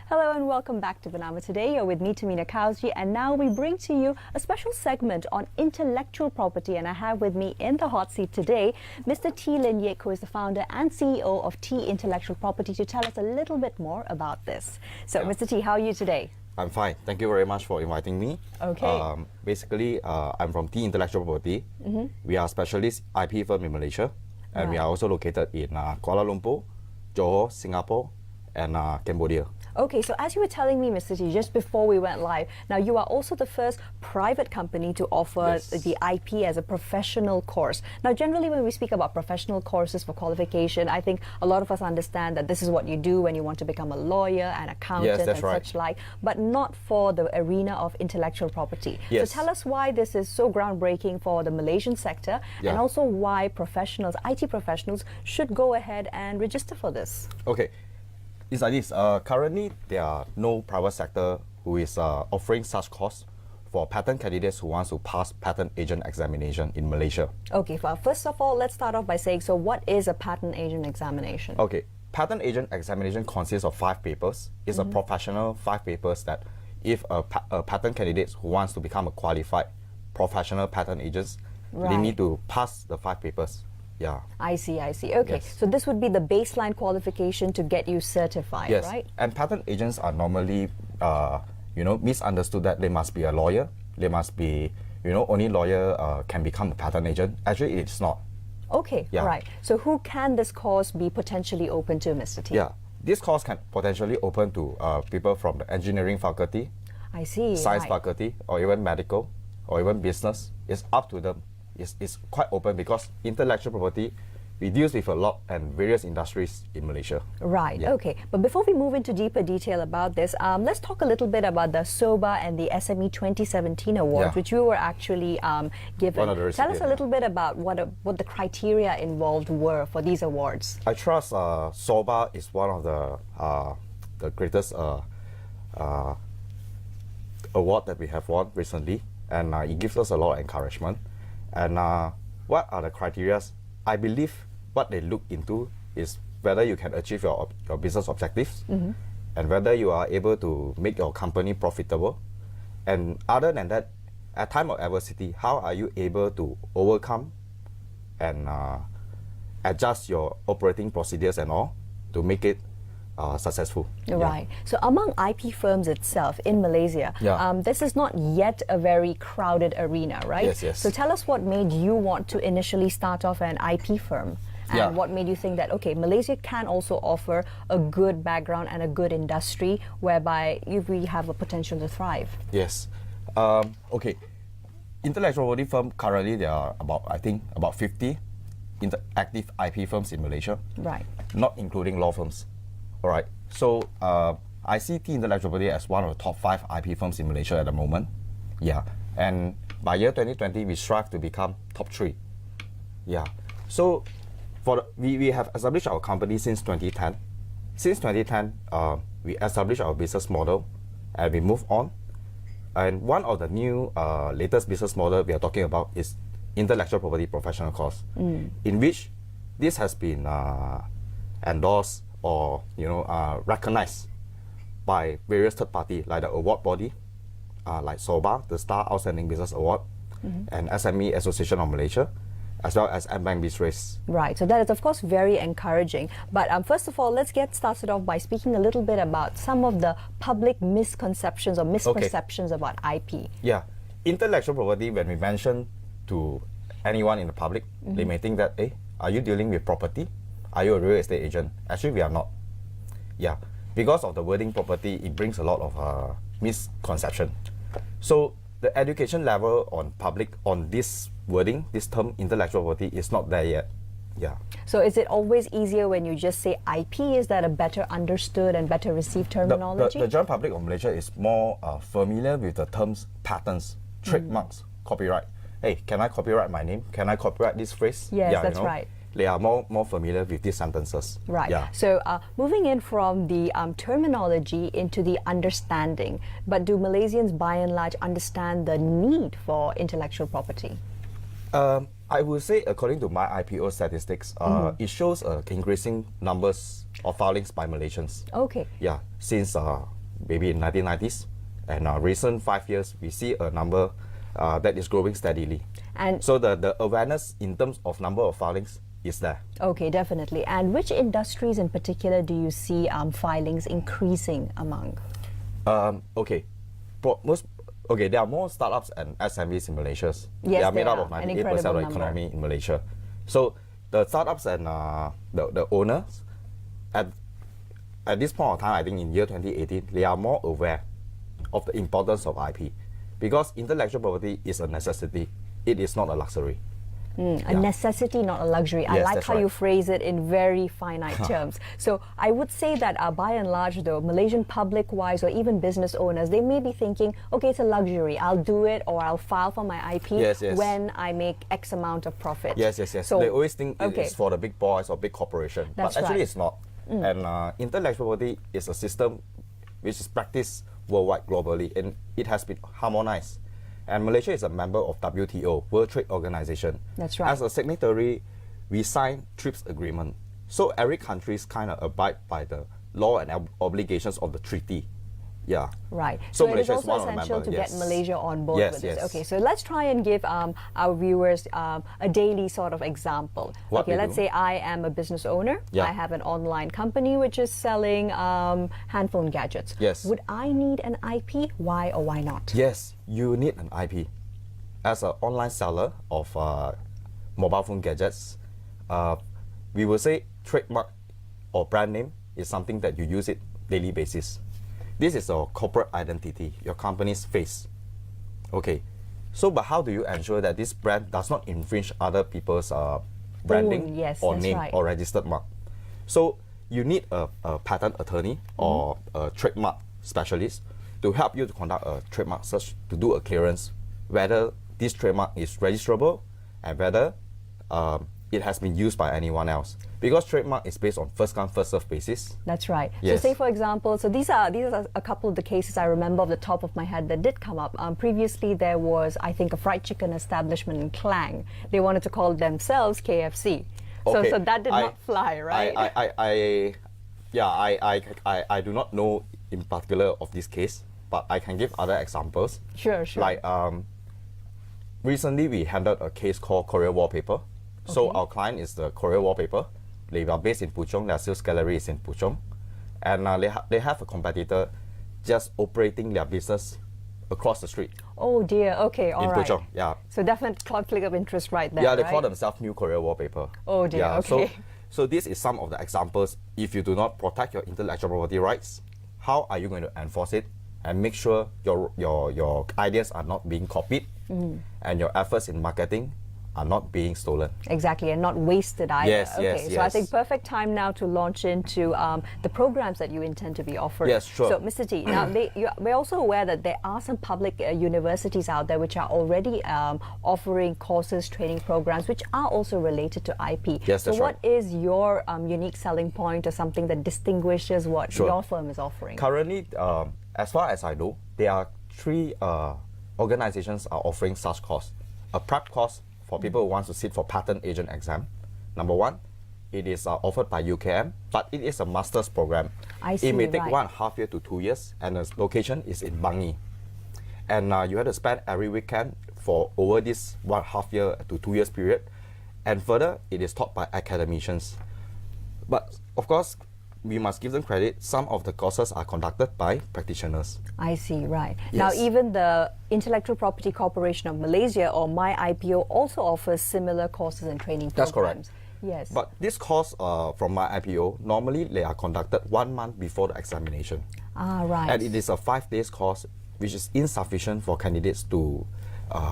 Hello and welcome back to BERNAMA Today. You're with me, Tamina Kausji, and now we bring to you a special segment on intellectual property. And I have with me in the hot seat today, Mr. T. Lin Yik, who is the founder and CEO of T Intellectual Property, to tell us a little bit more about this. So, Mr. T, how are you today? I'm fine. Thank you very much for inviting me. Okay. Basically, I'm from T Intellectual Property. We are a specialist IP firm in Malaysia, and we are also located in Kuala Lumpur, Johor, Singapore, and Cambodia. Okay, so as you were telling me, Mr. T, just before we went live, now you are also the first private company to offer the IP as a professional course. Now, generally when we speak about professional courses for qualification, I think a lot of us understand that this is what you do when you want to become a lawyer, an accountant, and such like, but not for the arena of intellectual property. So tell us why this is so groundbreaking for the Malaysian sector, and also why professionals, IT professionals, should go ahead and register for this. Okay. It's like this. Currently, there are no private sector who is offering such course for patent candidates who wants to pass patent agent examination in Malaysia. Okay, well, first of all, let's start off by saying, so what is a patent agent examination? Okay, patent agent examination consists of 5 papers. It's a professional 5 papers that if a patent candidate who wants to become a qualified professional patent agent, they need to pass the 5 papers. Yeah. I see. Okay, so this would be the baseline qualification to get you certified, right? And patent agents are normally, misunderstood that they must be a lawyer. They must be, only lawyer can become a patent agent. Actually, it's not. Okay, right. So who can this course be potentially open to, Mr. T? Yeah, this course can potentially open to people from the engineering faculty, I see, science faculty, or even medical, or even business. It's up to them. It's quite open because intellectual property, we deal with a lot and various industries in Malaysia. Right, okay. But before we move into deeper detail about this, let's talk a little bit about the SOBA and the SME 2017 Awards, which you were actually given. Tell us a little bit about what the criteria involved were for these awards. I trust SOBA is one of the greatest award that we have won recently, and it gives us a lot of encouragement. And what are the criteria? I believe what they look into is whether you can achieve your business objectives and whether you are able to make your company profitable. And other than that, at time of adversity, how are you able to overcome and adjust your operating procedures and all to make it successful. Right. So among IP firms itself in Malaysia, this is not yet a very crowded arena, right? Yes. So tell us what made you want to initially start off an IP firm, and what made you think that, okay, Malaysia can also offer a good background and a good industry whereby you really have a potential to thrive. Yes. Okay. Intellectual property firm, currently there are I think about 50 active IP firms in Malaysia. Right. Not including law firms. All right, so I see T Intellectual Property as one of the top 5 IP firms in Malaysia at the moment. Yeah, and by year 2020, we strive to become top 3. Yeah, so we have established our company since 2010. Since 2010, we established our business model, and we move on. And one of the new latest business model we are talking about is intellectual property professional course, in which this has been endorsed or recognized by various third party like the award body, like SOBA, the Star Outstanding Business Award, and SME Association of Malaysia, as well as MBank BizRace. Right, so that is of course very encouraging. But first of all, let's get started off by speaking a little bit about some of the public misconceptions or misperceptions about IP. Yeah, intellectual property, when we mention to anyone in the public, they may think that, hey, are you dealing with property? Are you a real estate agent? Actually, we are not. Yeah, because of the wording property, it brings a lot of misconception. So the education level on this wording, this term intellectual property, is not there yet. Yeah. So is it always easier when you just say IP? Is that a better understood and better received terminology? The general public of Malaysia is more familiar with the terms patents, trademarks, copyright. Hey, can I copyright my name? Can I copyright this phrase? Yes, that's right. They are more familiar with these sentences. Right. Yeah. So moving in from the terminology into the understanding, but do Malaysians by and large understand the need for intellectual property? I would say, according to my IPO statistics, it shows increasing numbers of filings by Malaysians. Okay. Yeah, since maybe in 1990s, and recent 5 years, we see a number that is growing steadily. And so the awareness in terms of number of filings is there. Okay, definitely. And which industries in particular do you see filings increasing among? Okay, there are more startups and SMEs in Malaysia. Yes, they are made up of an 98% of the number. economy in Malaysia. So the startups and the owners, at this point of time, I think in year 2018, they are more aware of the importance of IP, because intellectual property is a necessity. It is not a luxury. A necessity, not a luxury. I Yes, like that's how right. you phrase it in very finite terms. So I would say that by and large, though, Malaysian public-wise or even business owners, they may be thinking, okay, it's a luxury. I'll do it, or I'll file for my IP when I make X amount of profit. Yes. So they always think it's for the big boys or big corporation, That's but actually right. it's not. And intellectual property is a system which is practiced worldwide, globally, and it has been harmonized. And Malaysia is a member of WTO, World Trade Organization. That's right. As a signatory, we signed TRIPS agreement. So every country kind of abide by the law and obligations of the treaty. Yeah. Right. So it is Malaysia is also one of the essential member, to yes. get Malaysia on board Yes, with this. yes. Okay, so let's try and give our viewers a daily sort of example. What okay, we let's do? say I am a business owner. Yeah. I have an online company which is selling handphone gadgets. Yes. Would I need an IP? Why or why not? Yes, you need an IP. As an online seller of mobile phone gadgets, we will say trademark or brand name is something that you use it daily basis. This is a corporate identity, your company's face. Okay, so but how do you ensure that this brand does not infringe other people's branding yes, or that's name right. or registered mark? So you need a patent attorney or a trademark specialist to help you to conduct a trademark search, to do a clearance, whether this trademark is registrable and whether it has been used by anyone else. Because trademark is based on first come, first served basis. That's right. Yes. So say, for example, so these are a couple of the cases I remember off the top of my head that did come up. Previously, there was, I think, a fried chicken establishment in Klang. They wanted to call themselves KFC. Okay. So that did not fly, right? I do not know in particular of this case, but I can give other examples. Sure. Like recently we handled a case called Korea Wallpaper. So our client is the Korea Wallpaper. They are based in Puchong. Their sales gallery is in Puchong, and they have a competitor just operating their business across the street. Oh dear. Okay. All right. In Puchong, yeah. So definite conflict of interest right there. Yeah, they right? call themselves New Korea Wallpaper. Oh dear. Yeah, okay. So this is some of the examples. If you do not protect your intellectual property rights, how are you going to enforce it and make sure your ideas are not being copied and your efforts in marketing are not being stolen. Exactly, and not wasted either. Yes, okay, yes, so I yes. think perfect time now to launch into the programs that you intend to be offering. Yes, sure. So, Mr. T, now we're also aware that there are some public universities out there which are already offering courses, training programs, which are also related to IP. Yes, that's so what right. is your unique selling point or something that distinguishes what Sure. your firm is offering? Currently, as far as I know, there are 3 organizations are offering such course. A prep course for people who want to sit for patent agent exam. Number 1, it is offered by UKM, but it is a master's program. I see, it may take right. 1.5 years to 2 years, and the location is in Bangi. And you have to spend every weekend for over this 1.5 year to 2 years period. And further, it is taught by academicians. But of course, we must give them credit. Some of the courses are conducted by practitioners. I see, right. Yes. Now, even the Intellectual Property Corporation of Malaysia, or MyIPO, also offers similar courses and training programs. That's correct. Yes. But this course from my IPO, normally they are conducted 1 month before the examination. Right. And it is a 5 days course, which is insufficient for candidates to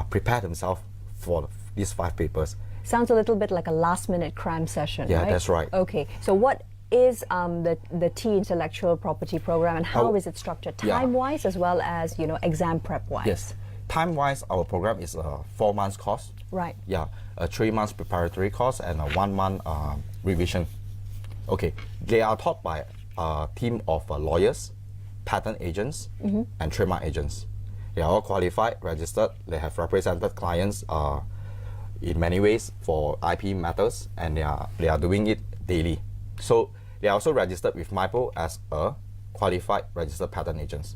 prepare themselves for these 5 papers. Sounds a little bit like a last-minute cram session, Yeah, right? that's right. Okay, so what is the T Intellectual Property Program, and how is it structured, Yeah. time-wise as well as, exam prep-wise? Yes. Time-wise, our program is a 4 months course. Right. Yeah, a 3 months preparatory course and a 1 month revision. Okay, they are taught by a team of lawyers, patent agents, and trademark agents. They are all qualified, registered. They have represented clients in many ways for IP matters, and they are doing it daily. So they are also registered with MIPO as a qualified registered patent agents.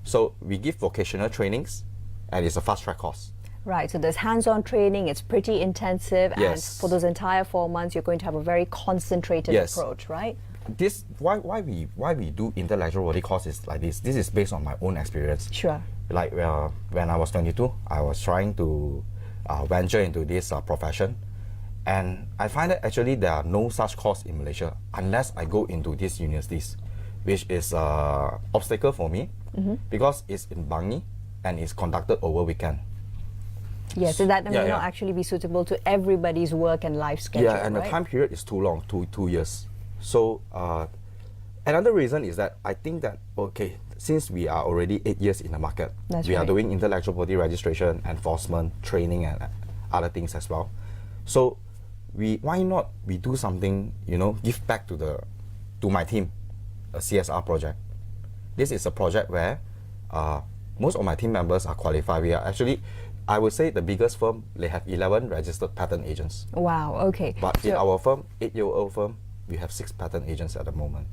So we give vocational trainings, and it's a fast track course. Right, so there's hands-on training, it's pretty intensive, Yes. and for those entire 4 months, you're going to have a very concentrated Yes. approach, right? This why we do intellectual property courses like this. This is based on my own experience. Sure. Like when I was 22, I was trying to venture into this profession, and I find that actually there are no such course in Malaysia unless I go into these universities, which is an obstacle for me because it's in Bangi and it's conducted over weekend. Yes, so that may Yeah, not yeah. actually be suitable to everybody's work and life schedule. Yeah, and right? the time period is too long, two years. So another reason is that I think that, okay, since we are already 8 years in the market, That's we are right. doing intellectual property registration, enforcement, training, and other things as well. So why not we do something, give back to my team, a CSR project. This is a project where most of my team members are qualified. We are actually, I would say the biggest firm, they have 11 registered patent agents. Wow, okay. But in our firm, 8-year-old firm, we have 6 patent agents at the moment.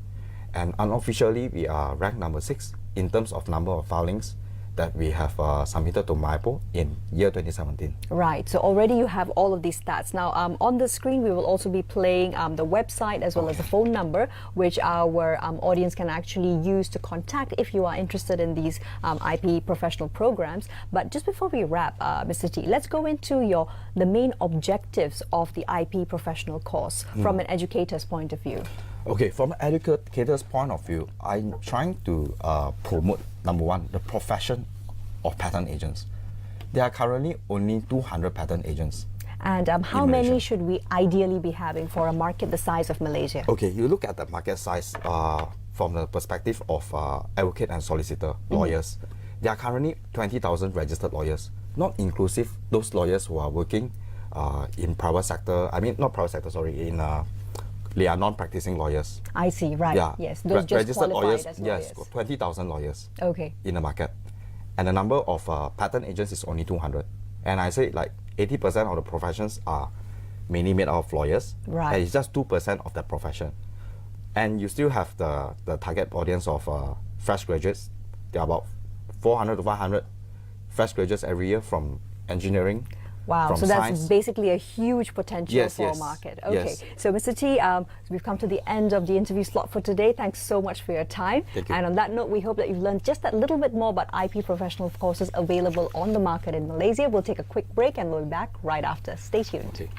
And unofficially, we are ranked number 6 in terms of number of filings that we have submitted to MIPO in year 2017. Right, so already you have all of these stats. Now, on the screen, we will also be playing the website as well as the phone number, which our audience can actually use to contact if you are interested in these IP professional programs. But just before we wrap, Mr. T, let's go into the main objectives of the IP professional course from an educator's point of view. Okay, from an educator's point of view, I'm trying to promote, number one, the profession of patent agents. There are currently only 200 patent agents. And how in many Malaysia. should we ideally be having for a market the size of Malaysia? Okay, you look at the market size from the perspective of advocate and solicitor, lawyers. There are currently 20,000 registered lawyers, not inclusive those lawyers who are working in private sector, not private sector, sorry, they are non-practicing lawyers. I see, right, Yeah. yes. Those just registered qualified lawyers, as yes, lawyers. 20,000 lawyers Okay. in the market. And the number of patent agents is only 200. And I say like 80% of the professions are mainly made out of lawyers. Right. And it's just 2% of the profession. And you still have the target audience of fresh graduates. There are about 400 to 500 fresh graduates every year from engineering. Wow, from so that's science. basically a huge potential Yes, for a yes, market. Okay, yes. so Mr. T, we've come to the end of the interview slot for today. Thanks so much for your time. Thank you. And on that note, we hope that you've learned just that little bit more about IP professional courses available on the market in Malaysia. We'll take a quick break and we'll be back right after. Stay tuned. Okay.